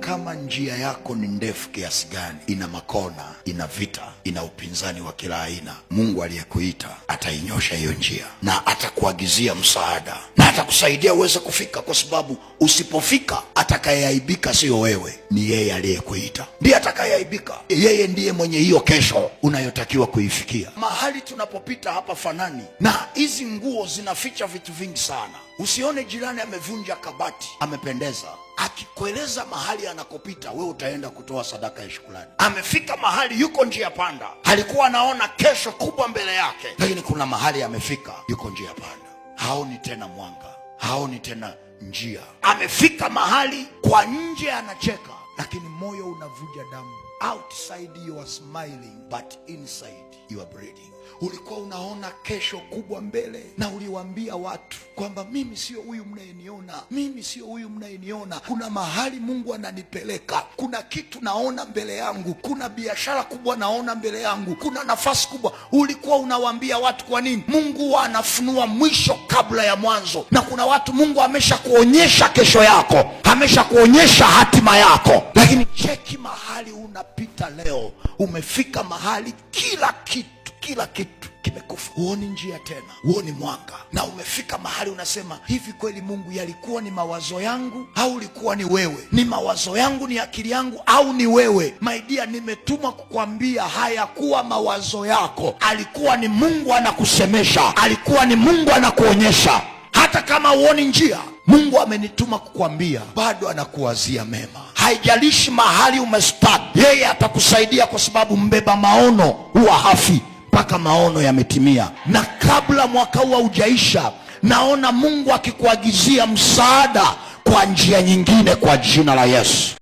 kama njia yako ni ndefu kiasi gani, ina makona, ina vita, ina upinzani wa kila aina, Mungu aliyekuita atainyosha hiyo njia na atakuagizia msaada na atakusaidia uweze kufika, kwa sababu usipofika atakayeaibika sio wewe, ni yeye aliyekuita ndiye atakayeaibika. Yeye ndiye mwenye hiyo kesho unayotakiwa kuifikia. Mahali tunapopita hapa fanani, na hizi nguo zinaficha vitu vingi sana. Usione jirani amevunja kabati amependeza, akikueleza mahali anakopita, wewe utaenda kutoa sadaka ya shukrani. Amefika mahali yuko njia panda, alikuwa anaona kesho kubwa mbele yake, lakini kuna mahali amefika yuko njia panda, haoni tena mwanga, haoni tena njia. Amefika mahali kwa nje anacheka, lakini moyo unavuja damu. Outside you are smiling but inside you are bleeding. Ulikuwa unaona kesho kubwa mbele na uliwaambia watu kwamba mimi sio huyu mnayeniona, mimi sio huyu mnayeniona. Kuna mahali Mungu ananipeleka, kuna kitu naona mbele yangu, kuna biashara kubwa naona mbele yangu, kuna nafasi kubwa. Ulikuwa unawaambia watu. Kwa nini? Mungu anafunua mwisho kabla ya mwanzo, na kuna watu Mungu ameshakuonyesha kesho yako, ameshakuonyesha hatima yako, lakini cheki mahali unapita leo. Umefika mahali kila kitu kimekufa, huoni njia tena, huoni mwanga, na umefika mahali unasema, hivi kweli Mungu yalikuwa ni mawazo yangu au ulikuwa ni wewe? Ni mawazo yangu, ni akili yangu au ni wewe? My dear, nimetumwa kukwambia hayakuwa mawazo yako, alikuwa ni Mungu anakusemesha, alikuwa ni Mungu anakuonyesha. Hata kama huoni njia, Mungu amenituma kukwambia bado anakuwazia mema. Haijalishi mahali umestart, yeye atakusaidia, kwa sababu mbeba maono huwa hafi mpaka maono yametimia. Na kabla mwaka huu haujaisha, naona Mungu akikuagizia msaada kwa njia nyingine, kwa jina la Yesu.